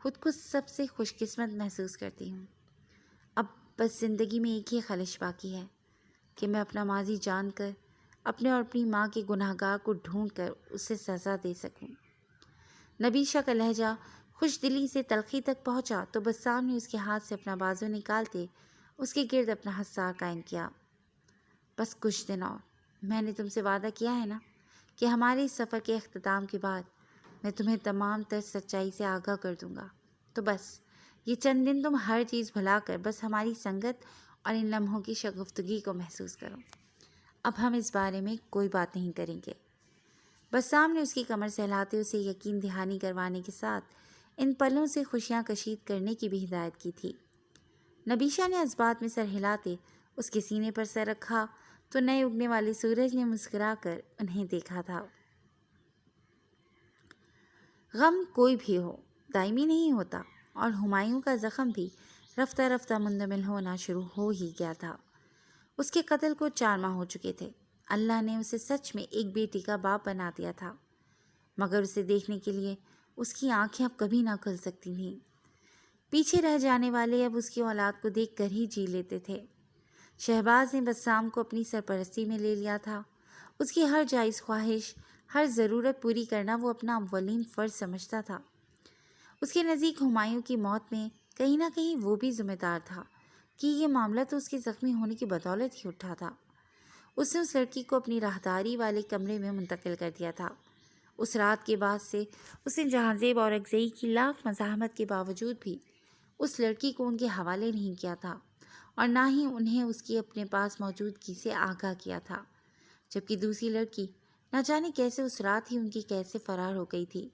خود کو سب سے خوش قسمت محسوس کرتی ہوں۔ اب بس زندگی میں ایک ہی خواہش باقی ہے کہ میں اپنا ماضی جان کر اپنے اور اپنی ماں کے گناہگار کو ڈھونڈ کر اسے سزا دے سکوں۔ نبیشہ کا لہجہ خوش دلی سے تلخی تک پہنچا تو بسام نے اس کے ہاتھ سے اپنا بازو نکالتے اس کے گرد اپنا حصار قائم کیا۔ بس کچھ دن اور، میں نے تم سے وعدہ کیا ہے نا کہ ہمارے اس سفر کے اختتام کے بعد میں تمہیں تمام تر سچائی سے آگاہ کر دوں گا۔ تو بس یہ چند دن تم ہر چیز بھلا کر بس ہماری سنگت اور ان لمحوں کی شگفتگی کو محسوس کرو۔ اب ہم اس بارے میں کوئی بات نہیں کریں گے۔ بسام نے اس کی کمر سہلاتے اسے یقین دہانی کروانے کے ساتھ ان پلوں سے خوشیاں کشید کرنے کی بھی ہدایت کی تھی۔ نبیشہ نے اس بات میں سر ہلاتے اس کے سینے پر سر رکھا تو نئے اگنے والے سورج نے مسکرا کر انہیں دیکھا تھا۔ غم کوئی بھی ہو دائمی نہیں ہوتا، اور ہمایوں کا زخم بھی رفتہ رفتہ مندمل ہونا شروع ہو ہی گیا تھا۔ اس کے قتل کو 4 ماہ ہو چکے تھے۔ اللہ نے اسے سچ میں ایک بیٹی کا باپ بنا دیا تھا، مگر اسے دیکھنے کے لیے اس کی آنکھیں اب کبھی نہ کھل سکتی تھیں۔ پیچھے رہ جانے والے اب اس کی اولاد کو دیکھ کر ہی جی لیتے تھے۔ شہباز نے بسام کو اپنی سرپرستی میں لے لیا تھا۔ اس کی ہر جائز خواہش، ہر ضرورت پوری کرنا وہ اپنا اولین فرض سمجھتا تھا۔ اس کے نزدیک ہمایوں کی موت میں کہیں نہ کہیں وہ بھی ذمہ دار تھا کہ یہ معاملہ تو اس کے زخمی ہونے کی بدولت ہی اٹھا تھا۔ اس نے اس لڑکی کو اپنی راہداری والے کمرے میں منتقل کر دیا تھا۔ اس رات کے بعد سے اس نے جہانزیب اور اکزئی کی لاکھ مزاحمت کے باوجود بھی اس لڑکی کو ان کے حوالے نہیں کیا تھا، اور نہ ہی انہیں اس کی اپنے پاس موجودگی سے آگاہ کیا تھا، جبکہ دوسری لڑکی نہ جانے کیسے اس رات ہی ان کی قید سے فرار ہو گئی تھی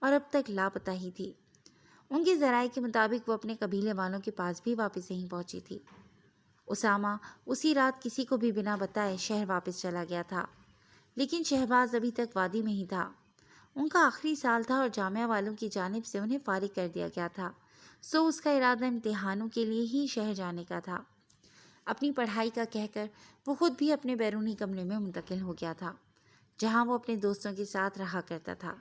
اور اب تک لاپتہ ہی تھی۔ ان کے ذرائع کے مطابق وہ اپنے قبیلے والوں کے پاس بھی واپس نہیں پہنچی تھی۔ اسامہ اسی رات کسی کو بھی بنا بتائے شہر واپس چلا گیا تھا، لیکن شہباز ابھی تک وادی میں ہی تھا۔ ان کا آخری سال تھا اور جامعہ والوں کی جانب سے انہیں فارغ کر دیا گیا تھا، سو اس کا ارادہ امتحانوں کے لیے ہی شہر جانے کا تھا۔ اپنی پڑھائی کا کہہ کر وہ خود بھی اپنے بیرونی کمرے میں منتقل ہو گیا تھا، جہاں وہ اپنے دوستوں کے ساتھ رہا کرتا تھا۔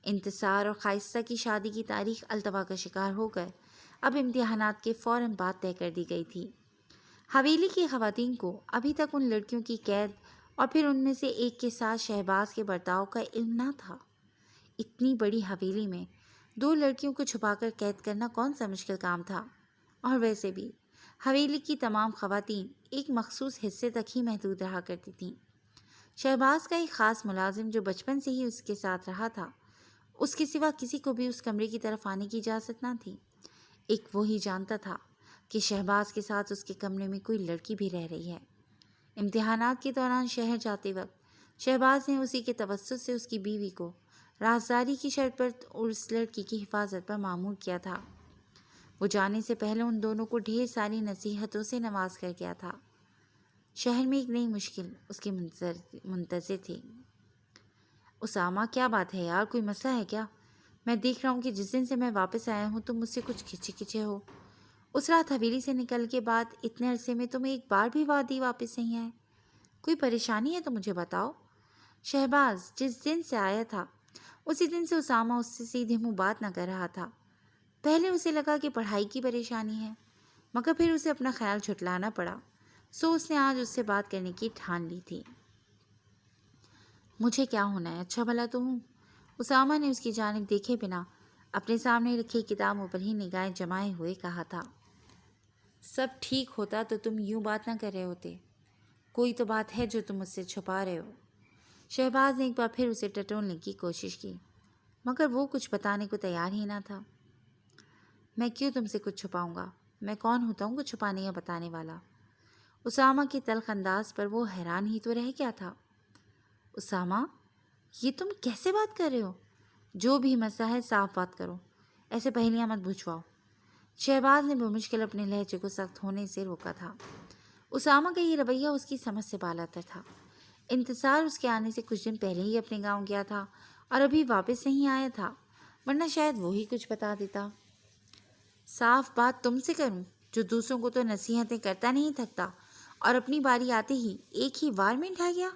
انتصار اور خائصہ کی شادی کی تاریخ التوا کا شکار ہو کر اب امتحانات کے فوراً بعد طے کر دی گئی تھی۔ حویلی کی خواتین کو ابھی تک ان لڑکیوں کی قید اور پھر ان میں سے ایک کے ساتھ شہباز کے برتاؤ کا علم نہ تھا۔ اتنی بڑی حویلی میں 2 لڑکیوں کو چھپا کر قید کرنا کون سا مشکل کام تھا، اور ویسے بھی حویلی کی تمام خواتین ایک مخصوص حصے تک ہی محدود رہا کرتی تھیں۔ شہباز کا ایک خاص ملازم جو بچپن سے ہی اس کے ساتھ رہا تھا، اس کے سوا کسی کو بھی اس کمرے کی طرف آنے کی اجازت نہ تھی۔ ایک وہی جانتا تھا کہ شہباز کے ساتھ اس کے کمرے میں کوئی لڑکی بھی رہ رہی ہے۔ امتحانات کے دوران شہر جاتے وقت شہباز نے اسی کے توسط سے اس کی بیوی کو رازداری کی شرط پر اس لڑکی کی حفاظت پر مامور کیا تھا۔ وہ جانے سے پہلے ان دونوں کو ڈھیر ساری نصیحتوں سے نواز کر گیا تھا۔ شہر میں ایک نئی مشکل اس کی منتظر تھی۔ اسامہ، کیا بات ہے یار، کوئی مسئلہ ہے کیا؟ میں دیکھ رہا ہوں کہ جس دن سے میں واپس آیا ہوں تم مجھ سے کچھ کھچے کھچے ہو۔ اس رات حویلی سے نکل کے بعد اتنے عرصے میں تم ایک بار بھی وادی واپس نہیں آئے۔ کوئی پریشانی ہے تو مجھے بتاؤ۔ شہباز جس دن سے آیا تھا اسی دن سے اسامہ اس سے سیدھے منہ بات نہ کر رہا تھا۔ پہلے اسے لگا کہ پڑھائی کی پریشانی ہے، مگر پھر اسے اپنا خیال جھٹلانا پڑا، سو اس نے آج اس سے بات کرنے کی ٹھان لی تھی۔ مجھے کیا ہونا ہے، اچھا بھلا تو ہوں۔ اسامہ نے اس کی جانب دیکھے بنا اپنے سامنے رکھی کتابوں پر ہی نگاہیں جمائے ہوئے کہا تھا۔ سب ٹھیک ہوتا تو تم یوں بات نہ کر رہے ہوتے، کوئی تو بات ہے جو تم مجھ سے چھپا رہے ہو۔ شہباز نے ایک بار پھر اسے ٹٹولنے کی کوشش کی، مگر وہ کچھ بتانے کو تیار ہی نہ تھا۔ میں کیوں تم سے کچھ چھپاؤں گا؟ میں کون ہوتا ہوں کچھ چھپانے یا بتانے والا؟ اسامہ کے تلخ انداز پر وہ حیران ہی تو رہ گیا تھا۔ اسامہ، یہ تم کیسے بات کر رہے ہو؟ جو بھی مسئلہ ہے صاف بات کرو، ایسے پہلیاں مت بجھواؤ۔ شہباز نے بمشکل اپنے لہجے کو سخت ہونے سے روکا تھا۔ اسامہ کا یہ رویہ اس کی سمجھ سے بالاتر تھا۔ انتصار اس کے آنے سے کچھ دن پہلے ہی اپنے گاؤں گیا تھا اور ابھی واپس نہیں آیا تھا، ورنہ شاید وہی کچھ بتا دیتا۔ صاف بات تم سے کروں جو دوسروں کو تو نصیحتیں کرتا نہیں تھکتا اور اپنی باری آتے ہی ایک ہی وار میں ڈھا گیا؟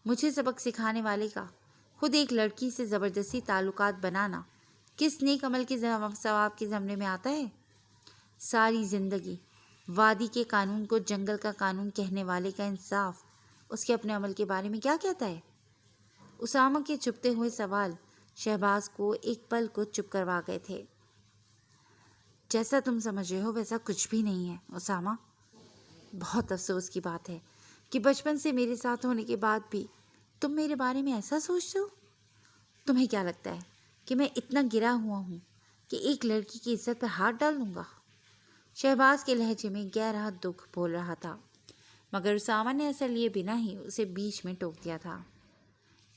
مجھے سبق سکھانے والے کا خود ایک لڑکی سے زبردستی تعلقات بنانا کس نیک عمل کے ثواب کے زمرے میں آتا ہے؟ ساری زندگی وادی کے قانون کو جنگل کا قانون کہنے والے کا انصاف اس کے اپنے عمل کے بارے میں کیا کہتا ہے؟ اسامہ کے چھپتے ہوئے سوال شہباز کو ایک پل کو چپ کروا گئے تھے۔ جیسا تم سمجھ رہے ہو ویسا کچھ بھی نہیں ہے اسامہ۔ بہت افسوس کی بات ہے کہ بچپن سے میرے ساتھ ہونے کے بعد بھی تم میرے بارے میں ایسا سوچتے ہو۔ تمہیں کیا لگتا ہے کہ میں اتنا گرا ہوا ہوں کہ ایک لڑکی کی عزت پر ہاتھ ڈال لوں گا؟ شہباز کے لہجے میں گہرا دکھ بول رہا تھا، مگر اسامہ نے اثر لیے بنا ہی اسے بیچ میں ٹوک دیا تھا۔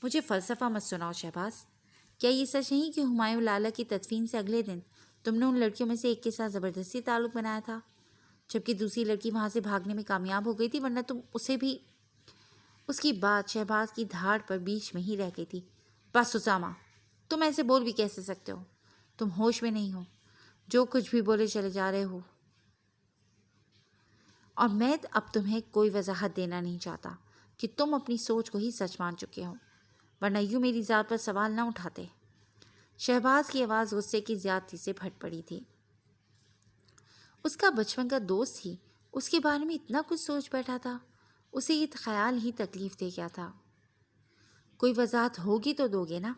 مجھے فلسفہ مت سناؤ شہباز۔ کیا یہ سچ نہیں کہ ہمایوں لالہ کی تدفین سے اگلے دن تم نے ان لڑکیوں میں سے ایک کے ساتھ زبردستی تعلق بنایا تھا، جبکہ دوسری لڑکی وہاں سے بھاگنے میں کامیاب ہو گئی تھی، ورنہ تم اسے بھی… اس کی بات شہباز کی دھاڑ پر بیچ میں ہی رہ گئی تھی۔ بس اسامہ، تم ایسے بول بھی کیسے سکتے ہو؟ تم ہوش میں نہیں ہو، جو کچھ بھی بولے چلے جا رہے ہو، اور میں اب تمہیں کوئی وضاحت دینا نہیں چاہتا کہ تم اپنی سوچ کو ہی سچ مان چکے ہو، ورنہ یوں میری ذات پر سوال نہ اٹھاتے۔ شہباز کی آواز غصے کی زیادتی سے پھٹ پڑی تھی۔ اس کا بچپن کا دوست ہی اس کے بارے میں اتنا کچھ سوچ بیٹھا تھا، اسے یہ خیال ہی تکلیف دے گیا تھا۔ کوئی وضاحت ہوگی تو دو گے نا؟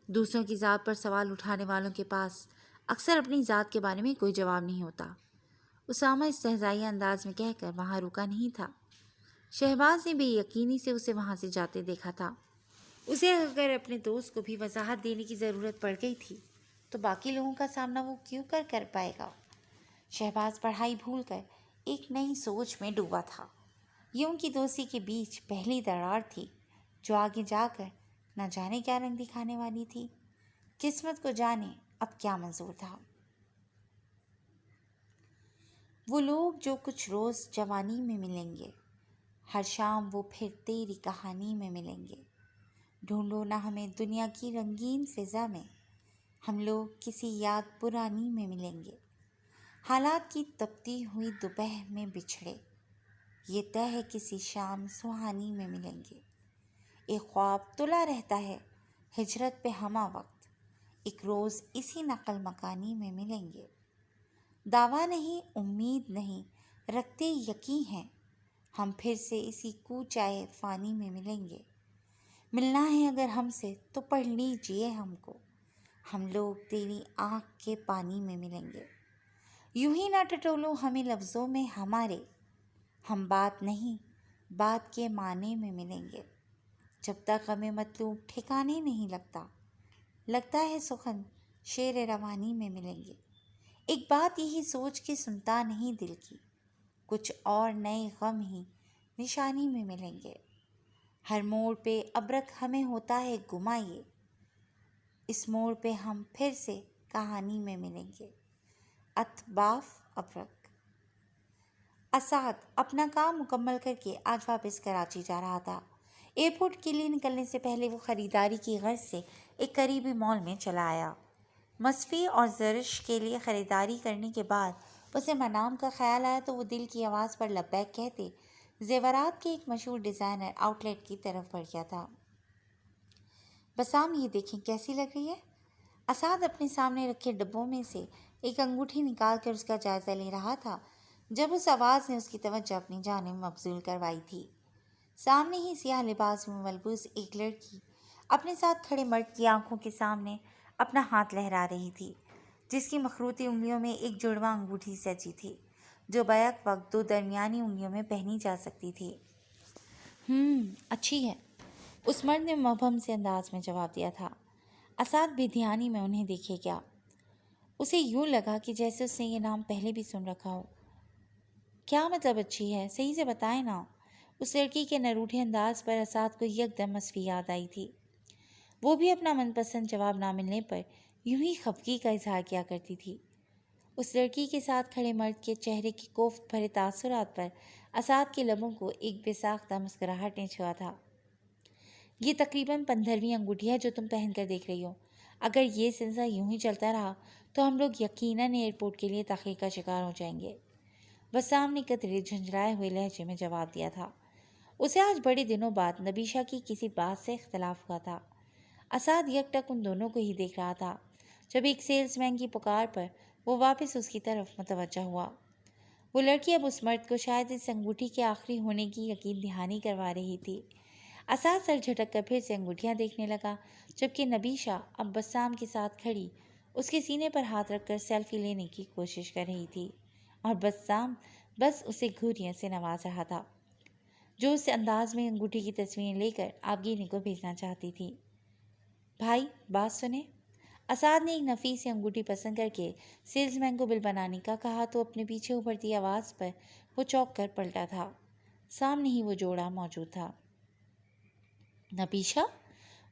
دوسروں کی ذات پر سوال اٹھانے والوں کے پاس اکثر اپنی ذات کے بارے میں کوئی جواب نہیں ہوتا۔ اسامہ استہزائی انداز میں کہہ کر وہاں رکا نہیں تھا۔ شہباز نے بے یقینی سے اسے وہاں سے جاتے دیکھا تھا۔ اسے اگر اپنے دوست کو بھی وضاحت دینے کی ضرورت پڑ گئی تھی تو باقی لوگوں کا سامنا وہ کیوں کر پائے گا؟ شہباز پڑھائی بھول کر ایک نئی سوچ میں ڈوبا تھا۔ یہ ان کی دوستی کے بیچ پہلی دراڑ تھی جو آگے جا کر نہ جانے کیا رنگ دکھانے والی تھی۔ قسمت کو جانے اب کیا منظور تھا۔ وہ لوگ جو کچھ روز جوانی میں ملیں گے، ہر شام وہ پھر تیری کہانی میں ملیں گے۔ ڈھونڈو نہ ہمیں دنیا کی رنگین فضا میں، ہم لوگ کسی یاد پرانی میں ملیں گے۔ حالات کی تپتی ہوئی دوپہر میں بچھڑے، یہ طے ہے کسی شام سہانی میں ملیں گے۔ ایک خواب تلا رہتا ہے ہجرت پہ ہمہ وقت، ایک روز اسی نقل مکانی میں ملیں گے۔ دعویٰ نہیں، امید نہیں، رکھتے یقین ہیں، ہم پھر سے اسی کوچائے فانی میں ملیں گے۔ ملنا ہے اگر ہم سے تو پڑھ لیجیے ہم کو، ہم لوگ تیری آنکھ کے پانی میں ملیں گے۔ یوں ہی نہ ٹٹولو ہمیں لفظوں میں ہمارے، ہم بات نہیں بات کے معنی میں ملیں گے۔ جب تک ہمیں مطلوب ٹھکانے نہیں لگتا ہے سخن شیر روانی میں ملیں گے۔ ایک بات یہی سوچ کے سنتا نہیں دل کی، کچھ اور نئے غم ہی نشانی میں ملیں گے۔ ہر موڑ پہ ابرک ہمیں ہوتا ہے گما، یہ اس موڑ پہ ہم پھر سے کہانی میں ملیں گے۔ اتباف ابرک۔ اسعد اپنا کام مکمل کر کے آج واپس کراچی جا رہا تھا۔ ایئرپورٹ کے لیے نکلنے سے پہلے وہ خریداری کی غرض سے ایک قریبی مال میں چلا آیا۔ مصفی اور زرش کے لیے خریداری کرنے کے بعد اسے منام کا خیال آیا تو وہ دل کی آواز پر لبیک کہتے زیورات کے ایک مشہور ڈیزائنر آؤٹ لیٹ کی طرف بڑھ گیا تھا۔ بسام، یہ دیکھیں کیسی لگ رہی ہے؟ اسعد اپنے سامنے رکھے ڈبوں میں سے ایک انگوٹھی نکال کر اس کا جائزہ لے رہا تھا جب اس آواز نے اس کی توجہ اپنی جانب مبذول کروائی تھی۔ سامنے ہی سیاہ لباس میں ملبوس ایک لڑکی اپنے ساتھ کھڑے مرد کی آنکھوں کے سامنے اپنا ہاتھ لہرا رہی تھی، جس کی مخروطی انگلیوں میں ایک جڑواں انگوٹھی سجی تھی جو بیک وقت دو درمیانی انگلیوں میں پہنی جا سکتی تھی۔ اچھی ہے، اس مرد نے مبہم سے انداز میں جواب دیا تھا۔ اسعد بے دھیانی میں انہیں دیکھے گیا۔ اسے یوں لگا کہ جیسے اس نے یہ نام پہلے بھی سن رکھا ہو۔ کیا مطلب اچھی ہے؟ صحیح سے بتائیں نا۔ اس لڑکی کے نروٹھے انداز پر اسعد کو یکدم مصفی یاد آئی تھی۔ وہ بھی اپنا من پسند جواب نہ ملنے پر یوں ہی خفگی کا اظہار کیا کرتی تھی۔ اس لڑکی کے ساتھ کھڑے مرد کے چہرے کی کوفت بھرے تاثرات پر اسعد کے لبوں کو ایک بے ساختہ مسکراہٹ نے چھوا تھا۔ یہ تقریباً 15ویں انگوٹھی ہے جو تم پہن کر دیکھ رہی ہو۔ اگر یہ سلسلہ یوں ہی چلتا رہا تو ہم لوگ یقیناً ایئرپورٹ کے لیے تاخیر کا شکار ہو جائیں گے۔ بسام نے قدرے جھنجھلائے ہوئے لہجے میں جواب دیا تھا۔ اسے آج بڑے دنوں بعد نبیشہ کی کسی بات سے اختلاف ہوا تھا۔ اسعد یک ٹک ان دونوں کو ہی دیکھ رہا تھا۔ جب ایک سیلس مین کی پکار پر وہ واپس اس کی طرف متوجہ ہوا۔ وہ لڑکی اب اس مرد کو شاید اس انگوٹھی کے آخری ہونے کی یقین دہانی کروا رہی تھی۔ اساد سر جھٹک کر پھر سے انگوٹھیاں دیکھنے لگا، جبکہ نبیشہ اب بسام کے ساتھ کھڑی اس کے سینے پر ہاتھ رکھ کر سیلفی لینے کی کوشش کر رہی تھی، اور بسام بس اسے گھوریوں سے نواز رہا تھا، جو اس انداز میں انگوٹھی کی تصویریں لے کر آبگینی کو بھیجنا چاہتی تھی۔ بھائی بات سنیں۔ اساد نے ایک نفیس سی انگوٹھی پسند کر کے سیلز مین کو بل بنانے کا کہا تو اپنے پیچھے ابھرتی آواز پر وہ چونک کر پلٹا تھا۔ سامنے ہی وہ جوڑا موجود تھا۔ نبیشہ؟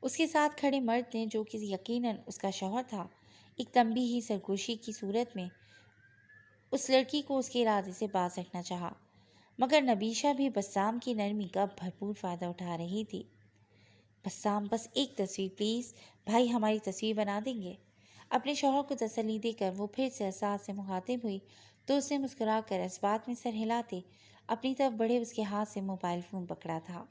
اس کے ساتھ کھڑے مرد نے، جو کہ یقیناً اس کا شوہر تھا، ایک تنبیہی سرگوشی کی صورت میں اس لڑکی کو اس کے ارادے سے باز رکھنا چاہا، مگر نبیشہ بھی بسام کی نرمی کا بھرپور فائدہ اٹھا رہی تھی۔ بسام بس ایک تصویر پلیز، بھائی ہماری تصویر بنا دیں گے؟ اپنے شوہر کو تسلی دے کر وہ پھر سے اساد سے مخاطب ہوئی تو اسے مسکرا کر اس بات میں سر ہلاتے اپنی طرف بڑھے اس کے ہاتھ سے موبائل فون پکڑا تھا۔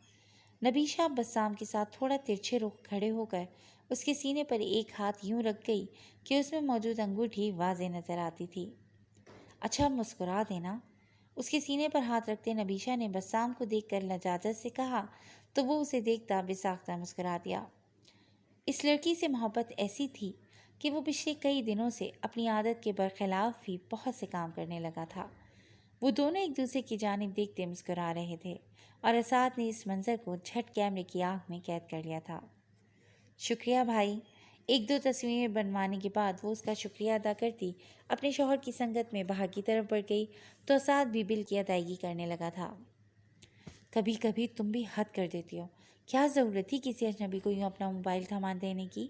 نبیشہ بسام کے ساتھ تھوڑا ترچھے رخ کھڑے ہو کر اس کے سینے پر ایک ہاتھ یوں رکھ گئی کہ اس میں موجود انگوٹھی واضح نظر آتی تھی۔ اچھا مسکرا دینا۔ اس کے سینے پر ہاتھ رکھتے نبیشہ نے بسام کو دیکھ کر لجاجت سے کہا تو وہ اسے دیکھتا بے ساختہ مسکرا دیا۔ اس لڑکی سے محبت ایسی تھی کہ وہ پچھلے کئی دنوں سے اپنی عادت کے برخلاف بھی بہت سے کام کرنے لگا تھا۔ وہ دونوں ایک دوسرے کی جانب دیکھتے مسکرا رہے تھے، اور اساد نے اس منظر کو جھٹ کیمرے کی آنکھ میں قید کر لیا تھا۔ شکریہ بھائی۔ ایک دو تصویریں بنوانے کے بعد وہ اس کا شکریہ ادا کرتی اپنے شوہر کی سنگت میں باہر کی طرف بڑھ گئی تو اساد بھی بل کی ادائیگی کرنے لگا تھا۔ کبھی کبھی تم بھی حد کر دیتی ہو، کیا ضرورت تھی کسی اجنبی کو یوں اپنا موبائل تھما دینے کی؟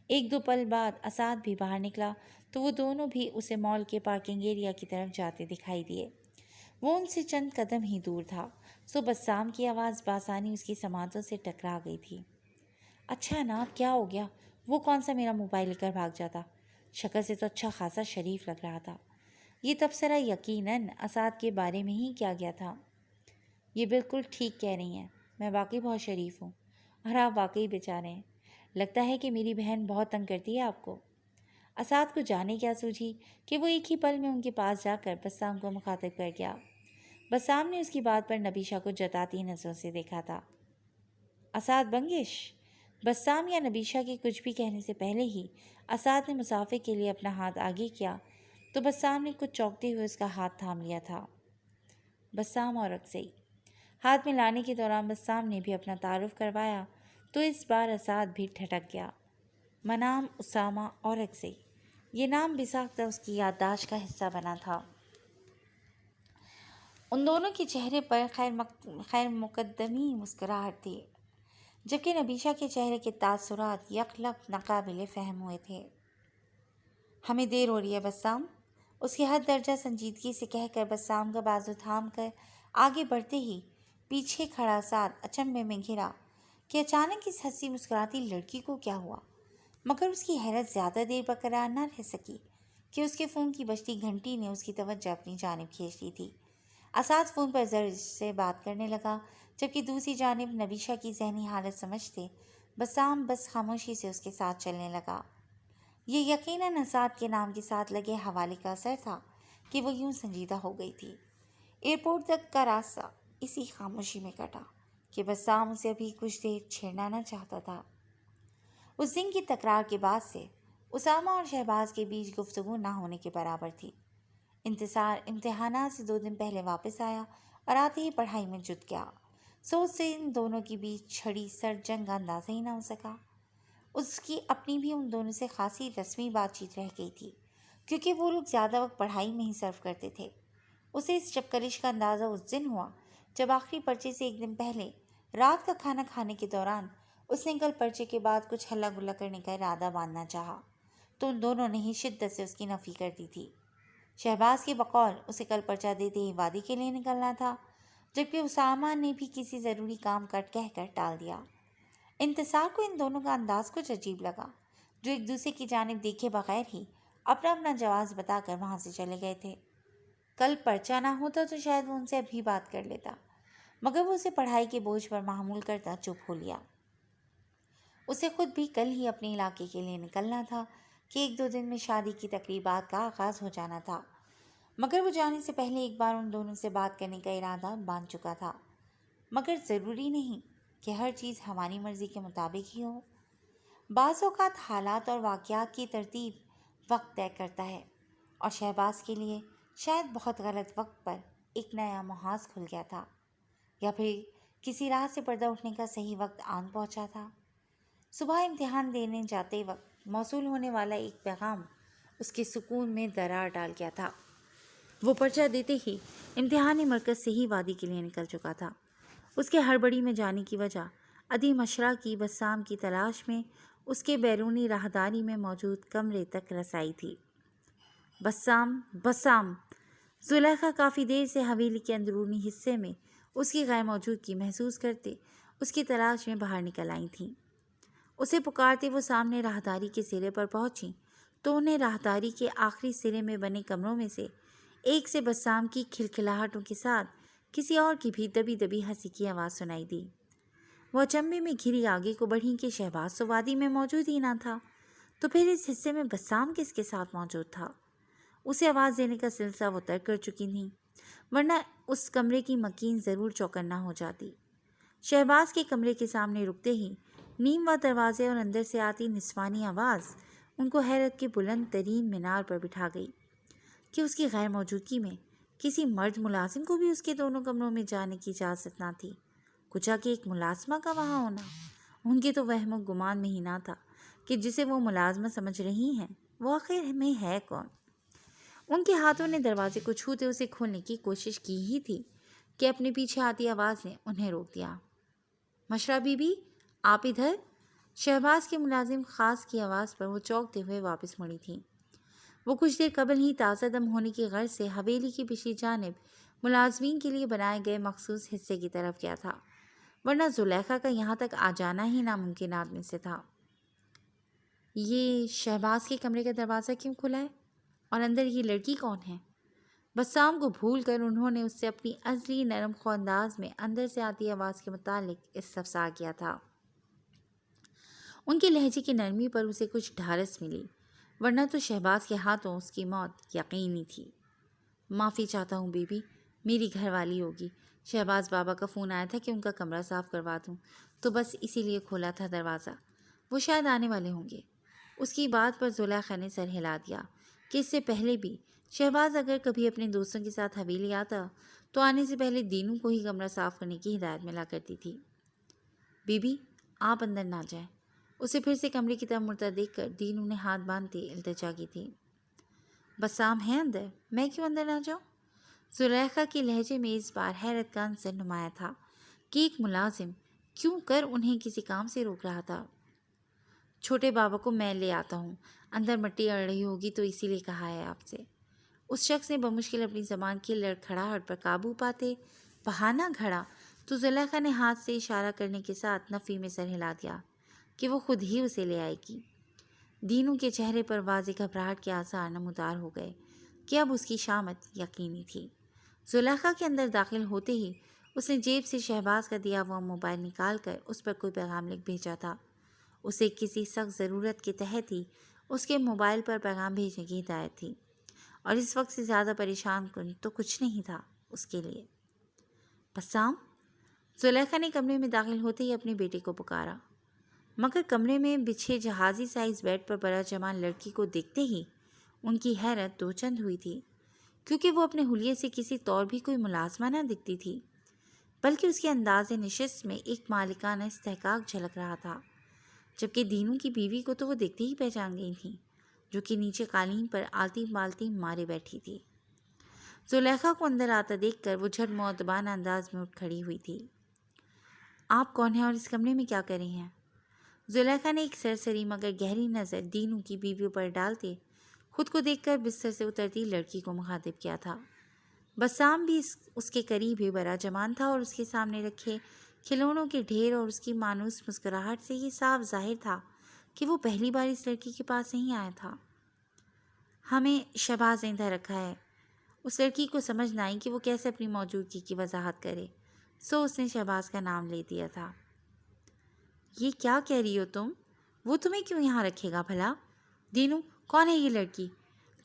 ایک دو پل بعد اساد بھی باہر نکلا تو وہ دونوں بھی اسے مال کے پارکنگ ایریا کی طرف جاتے دکھائی دیے۔ وہ ان سے چند قدم ہی دور تھا سو بسام کی آواز بآسانی اس کی سماعتوں سے ٹکرا گئی تھی۔ اچھا نا، کیا ہو گیا؟ وہ کون سا میرا موبائل لے کر بھاگ جاتا؟ شکل سے تو اچھا خاصا شریف لگ رہا تھا۔ یہ تبصرہ یقیناً اساد کے بارے میں ہی کیا گیا تھا۔ یہ بالکل ٹھیک کہہ رہی ہیں، میں واقعی بہت شریف ہوں، اور آپ واقعی بیچارے ہیں۔ لگتا ہے کہ میری بہن بہت تنگ کرتی ہے آپ کو۔ اساد کو جانے کیا سوچی کہ وہ ایک ہی پل میں ان کے پاس جا کر بسام کو مخاطب کر گیا۔ بسام نے اس کی بات پر نبیشہ کو جتاتی نظروں سے دیکھا تھا۔ اساد بنگش؟ بسام یا نبیشہ کے کچھ بھی کہنے سے پہلے ہی اساد نے مسافے کے لیے اپنا ہاتھ آگے کیا تو بسام نے کچھ چونکتے ہوئے اس کا ہاتھ تھام لیا تھا۔ بسام اور اکسئی۔ ہاتھ میں لانے کے دوران بسام نے بھی اپنا تعارف کروایا تو اس بار اساد بھی ٹھٹک گیا۔ منام اسامہ اور اکسئی، یہ نام بساختہ اس کی یادداشت کا حصہ بنا تھا۔ ان دونوں کے چہرے پر خیر مقدمی مسکراہٹ تھی، جبکہ نبیشہ کے چہرے کے تاثرات یکلخت ناقابل فہم ہوئے تھے۔ ہمیں دیر ہو رہی ہے بسام، اس کی حد درجہ سنجیدگی سے کہہ کر بسام کا بازو تھام کر آگے بڑھتے ہی پیچھے کھڑا اساد اچنبھے میں گھرا کہ اچانک اس ہنسی مسکراتی لڑکی کو کیا ہوا، مگر اس کی حیرت زیادہ دیر برقرار نہ رہ سکی کہ اس کے فون کی بجتی گھنٹی نے اس کی توجہ اپنی جانب کھینچ لی تھی۔ اساد فون پر زر سے بات کرنے لگا، جبکہ دوسری جانب نبیشہ کی ذہنی حالت سمجھتے بسام بس خاموشی سے اس کے ساتھ چلنے لگا۔ یہ یقیناً اساد کے نام کے ساتھ لگے حوالے کا اثر تھا کہ وہ یوں سنجیدہ ہو گئی تھی۔ ایئرپورٹ تک کا راستہ اسی خاموشی میں کٹا کہ بسام اسے ابھی کچھ دیر چھیڑنا نہ چاہتا تھا۔ اس دن کی تکرار کے بعد سے اسامہ اور شہباز کے بیچ گفتگو نہ ہونے کے برابر تھی۔ انتصار امتحانات سے 2 دن پہلے واپس آیا اور آتے ہی پڑھائی میں جٹ گیا۔ سوچ سے ان دونوں کے بیچ چھڑی سرد جنگ کا اندازہ ہی نہ ہو سکا۔ اس کی اپنی بھی ان دونوں سے خاصی رسمی بات چیت رہ گئی تھی، کیونکہ وہ لوگ زیادہ وقت پڑھائی میں ہی صرف کرتے تھے۔ اسے اس چپکلش کا اندازہ اس دن ہوا جب آخری پرچے سے 1 دن پہلے رات کا کھانا کھانے کے دوران اس نے کل پرچے کے بعد کچھ ہلا گلا کرنے کا ارادہ باندھنا چاہا تو ان دونوں نے ہی شدت سے اس کی نفی کر دی تھی۔ شہباز کے بقول اسے کل پرچہ دیتے ہی وادی کے لیے نکلنا تھا، جبکہ اسامہ نے بھی کسی ضروری کام کٹ کہہ کر ٹال دیا۔ انتصار کو ان دونوں کا انداز کچھ عجیب لگا، جو ایک دوسرے کی جانب دیکھے بغیر ہی اپنا اپنا جواز بتا کر وہاں سے چلے گئے تھے۔ کل پرچہ نہ ہوتا تو شاید وہ ان سے ابھی بات کر لیتا، مگر وہ اسے پڑھائی کے بوجھ پر محمول کرتا چپ ہو لیا۔ اسے خود بھی کل ہی اپنے علاقے کے لیے نکلنا تھا، کہ 1-2 دن میں شادی کی تقریبات کا آغاز ہو جانا تھا، مگر وہ جانے سے پہلے ایک بار ان دونوں سے بات کرنے کا ارادہ باندھ چکا تھا۔ مگر ضروری نہیں کہ ہر چیز ہماری مرضی کے مطابق ہی ہو۔ بعض اوقات حالات اور واقعات کی ترتیب وقت طے کرتا ہے، اور شہباز کے لیے شاید بہت غلط وقت پر ایک نیا محاذ کھل گیا تھا، یا پھر کسی راہ سے پردہ اٹھنے کا صحیح وقت آن پہنچا تھا۔ صبح امتحان دینے جاتے وقت موصول ہونے والا ایک پیغام اس کے سکون میں درار ڈال گیا تھا۔ وہ پرچہ دیتے ہی امتحانی مرکز سے ہی وادی کے لیے نکل چکا تھا۔ اس کے ہڑبڑی میں جانے کی وجہ عدیم اشرا کی بسام کی تلاش میں اس کے بیرونی راہداری میں موجود کمرے تک رسائی تھی۔ بسام، بسام! زلیخا کافی دیر سے حویلی کے اندرونی حصے میں اس کی غیر موجودگی محسوس کرتے اس کی تلاش میں باہر نکل آئی تھیں۔ اسے پکارتے وہ سامنے راہداری کے سرے پر پہنچیں تو انہیں راہداری کے آخری سرے میں بنے کمروں میں سے ایک سے بسام کی کھلکھلاہٹوں کے ساتھ کسی اور کی بھی دبی دبی ہنسی کی آواز سنائی دی۔ وہ اچنبے میں گھری آگے کو بڑھیں کہ شہباز تو وادی میں موجود ہی نہ تھا، تو پھر اس حصے میں بسام کس کے ساتھ موجود تھا؟ اسے آواز دینے کا سلسلہ وہ ترک کر چکی تھیں، ورنہ اس کمرے کی مکین ضرور چوکنا ہو جاتی۔ شہباز کے کمرے کے سامنے رکتے ہی نیم و دروازے اور اندر سے آتی نسوانی آواز ان کو حیرت کے بلند ترین مینار پر بٹھا گئی کہ اس کی غیر موجودگی میں کسی مرد ملازم کو بھی اس کے دونوں کمروں میں جانے کی اجازت نہ تھی، کچا کہ ایک ملازمہ کا وہاں ہونا۔ ان کے تو وہم و گمان میں ہی نہ تھا کہ جسے وہ ملازمہ سمجھ رہی ہیں وہ آخر میں ہے کون۔ ان کے ہاتھوں نے دروازے کو چھوتے اسے کھولنے کی کوشش کی ہی تھی کہ اپنے پیچھے آتی آواز نے انہیں روک دیا۔ مشرا بی بی، آپ ادھر؟ شہباز کے ملازم خاص کی آواز پر وہ چونکتے ہوئے واپس مڑی تھیں۔ وہ کچھ دیر قبل ہی تازہ دم ہونے کی غرض سے حویلی کی پچھلی جانب ملازمین کے لیے بنائے گئے مخصوص حصے کی طرف گیا تھا، ورنہ زلیخا کا یہاں تک آ جانا ہی ناممکنات میں سے تھا۔ یہ شہباز کے کمرے کا دروازہ کیوں کھلا ہے؟ اور اندر یہ لڑکی کون ہے؟ بسام کو بھول کر انہوں نے اس سے اپنی ازلی نرم خو انداز میں اندر سے آتی آواز کے متعلق استفسار کیا تھا۔ ان کے لہجے کی نرمی پر اسے کچھ ڈھارس ملی، ورنہ تو شہباز کے ہاتھوں اس کی موت یقینی تھی۔ معافی چاہتا ہوں بی بی، میری گھر والی ہوگی، شہباز بابا کا فون آیا تھا کہ ان کا کمرہ صاف کروا دوں، تو بس اسی لیے کھولا تھا دروازہ، وہ شاید آنے والے ہوں گے۔ اس کی بات پر زلیخا نے سر ہلا دیا کہ اس سے پہلے بھی شہباز اگر کبھی اپنے دوستوں کے ساتھ حویلی آتا تو آنے سے پہلے دینوں کو ہی کمرہ صاف کرنے کی ہدایت ملا کرتی تھی۔ بی بی، آپ اندر نہ جائیں۔ اسے پھر سے کمرے کی طرف مڑتا دیکھ کر دینوں نے ہاتھ باندھتے التجا کی تھی۔ بسام ہے اندر، میں کیوں اندر نہ جاؤں؟ زلیخا کے لہجے میں اس بار حیرت کا عنصر نمایاں تھا کہ ایک ملازم کیوں کر انہیں کسی کام سے روک رہا تھا۔ چھوٹے بابا کو میں لے آتا ہوں، اندر مٹی اڑ رہی ہوگی تو اسی لیے کہا ہے آپ سے۔ اس شخص نے بمشکل اپنی زبان کی لڑکھڑاہٹ پر قابو پاتے بہانہ گھڑا تو زلیخا نے ہاتھ سے اشارہ کرنے کے ساتھ نفی میں سر ہلا دیا کہ وہ خود ہی اسے لے آئے گی۔ دینوں کے چہرے پر واضح گھبراہٹ کے آثار نمودار ہو گئے کہ اب اس کی شامت یقینی تھی۔ زلیخا کے اندر داخل ہوتے ہی اس نے جیب سے شہباز کا دیا ہوا موبائل نکال کر اس پر کوئی پیغام لکھ بھیجا تھا۔ اسے کسی سخت ضرورت کے تحت ہی اس کے موبائل پر پیغام بھیجنے کی ہدایت تھی، اور اس وقت سے زیادہ پریشان کن تو کچھ نہیں تھا اس کے لیے۔ بسام! زلیخا نے کمرے میں داخل ہوتے ہی اپنے بیٹے کو پکارا، مگر کمرے میں بچھے جہازی سائز بیڈ پر براجمان لڑکی کو دیکھتے ہی ان کی حیرت دو چند ہوئی تھی، کیونکہ وہ اپنے حلیے سے کسی طور بھی کوئی ملازمہ نہ دکھتی تھی، بلکہ اس کے انداز نشست میں ایک مالکانہ استحقاق جھلک رہا تھا۔ جبکہ دینوں کی بیوی کو تو وہ دیکھتے ہی پہچان گئی تھیں، جو کہ نیچے قالین پر آلتی پالتی مارے بیٹھی تھی۔ زلیخا کو اندر آتا دیکھ کر وہ جھٹ مؤدبانہ انداز میں اٹھ کھڑی ہوئی تھی۔ آپ کون ہیں اور اس کمرے میں کیا کر رہی ہیں؟ زلیخا نے ایک سرسری مگر گہری نظر دینوں کی بیویوں پر ڈالتے خود کو دیکھ کر بستر سے اترتی لڑکی کو مخاطب کیا تھا۔ بسام بھی اس کے قریب ہی براجمان تھا، اور اس کے سامنے رکھے کھلونوں کے ڈھیر اور اس کی مانوس مسکراہٹ سے یہ صاف ظاہر تھا کہ وہ پہلی بار اس لڑکی کے پاس نہیں آیا تھا۔ ہمیں شہباز نے ادھر رکھا ہے۔ اس لڑکی کو سمجھ نہ آئی کہ وہ کیسے اپنی موجودگی کی وضاحت کرے، سو اس نے شہباز کا نام لے دیا تھا۔ یہ کیا کہہ رہی ہو تم؟ وہ تمہیں کیوں یہاں رکھے گا بھلا؟ دینو، کون ہے یہ لڑکی؟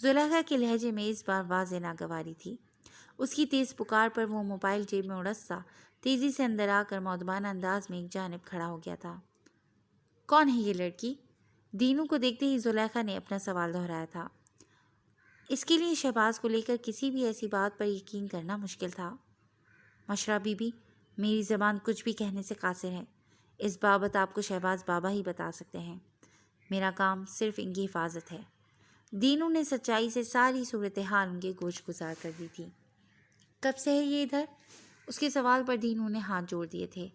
زلیخا کے لہجے میں اس بار واضح ناگواری تھی۔ اس کی تیز پکار پر وہ موبائل جیب میں اڑستا تیزی سے اندر آ کر مؤدبانہ انداز میں ایک جانب کھڑا ہو گیا تھا۔ کون ہے یہ لڑکی؟ دینو کو دیکھتے ہی زلیخا نے اپنا سوال دہرایا تھا۔ اس کے لیے شہباز کو لے کر کسی بھی ایسی بات پر یقین کرنا مشکل تھا۔ مشرا بی بی، میری زبان کچھ بھی کہنے سے قاصر ہے۔ اس بابت آپ کو شہباز بابا ہی بتا سکتے ہیں۔ میرا کام صرف ان کی حفاظت ہے۔ دینو نے سچائی سے ساری صورتحال ان کے گوش گزار کر دی تھی۔ کب سے ہے یہ ادھر؟ اس کے سوال پر دینو نے ہاتھ جوڑ دیے تھے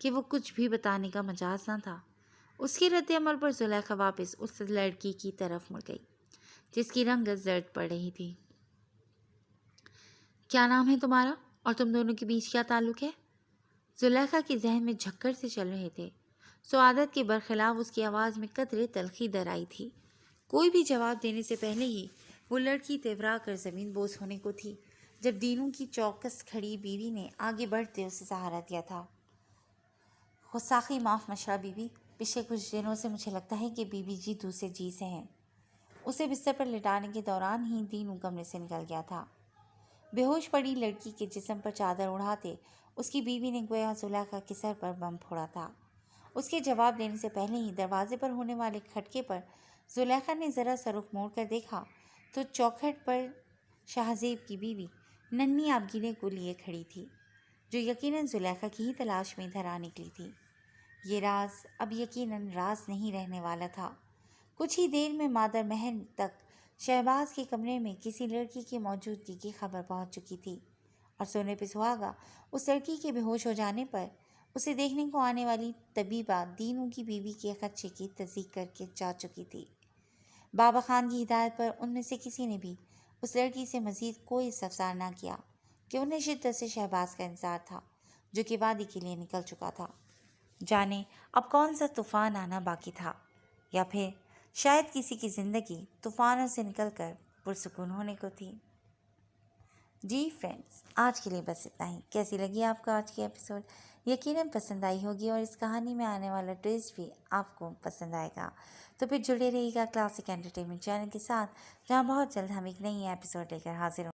کہ وہ کچھ بھی بتانے کا مجاز نہ تھا۔ اس کے رد عمل پر زلیخا واپس اس لڑکی کی طرف مڑ گئی جس کی رنگت زرد پڑ رہی تھی۔ کیا نام ہے تمہارا اور تم دونوں کے بیچ کیا تعلق ہے؟ زلیخا کے ذہن میں جھکڑ سے چل رہے تھے۔ سعادت کے برخلاف اس کی آواز میں قدرے تلخی در آئی تھی۔ کوئی بھی جواب دینے سے پہلے ہی وہ لڑکی تیورا کر زمین بوس ہونے کو تھی جب دینوں کی چوکس کھڑی بیوی نے آگے بڑھتے اسے سہارا دیا تھا۔ غصاخی معاف مشرا بی بی، پچھلے کچھ دنوں سے مجھے لگتا ہے کہ بی بی جی دوسرے جی سے ہیں۔ اسے بستر پر لٹانے کے دوران ہی دینو کمرے سے نکل گیا تھا۔ بے ہوش پڑی لڑکی کے جسم پر چادر اڑاتے اس کی بیوی نے گویا زلیخا کے سر پر بم پھوڑا تھا۔ اس کے جواب دینے سے پہلے ہی دروازے پر ہونے والے کھٹکے پر زلیخا نے ذرا سا رخ موڑ کر دیکھا تو چوکھٹ پر شاہزیب کی بیوی ننھی آبگینے کو لیے کھڑی تھی، جو یقیناً زلیخا کی ہی تلاش میں ادھر آ نکلی تھی۔ یہ راز اب یقیناً راز نہیں رہنے والا تھا۔ کچھ ہی دیر میں مادر محل تک شہباز کے کمرے میں کسی لڑکی کی موجودگی کی خبر پہنچ چکی تھی، اور سونے پہ سہاگا اس لڑکی کے بے ہوش ہو جانے پر اسے دیکھنے کو آنے والی طبیبہ دینو کی بیوی کے خدشے کی تصدیق کر کے جا چکی تھی۔ بابا خان کی ہدایت پر ان میں سے کسی نے بھی اس لڑکی سے مزید کوئی استفسار نہ کیا کہ انہیں شدت سے شہباز کا انتظار تھا، جو کہ وادی کے لیے نکل چکا تھا۔ جانے اب کون سا طوفان آنا باقی تھا، یا پھر شاید کسی کی زندگی طوفانوں سے نکل کر پرسکون ہونے کو تھی۔ جی فرینڈز، آج کے لیے بس اتنا ہی۔ کیسی لگی آپ کو آج کی ایپیسوڈ؟ یقیناً پسند آئی ہوگی، اور اس کہانی میں آنے والا ٹویسٹ بھی آپ کو پسند آئے گا۔ تو پھر جڑے رہیے گا کلاسک انٹرٹینمنٹ چینل کے ساتھ، جہاں بہت جلد ہم ایک نئی ایپیسوڈ لے کر حاضر ہوں۔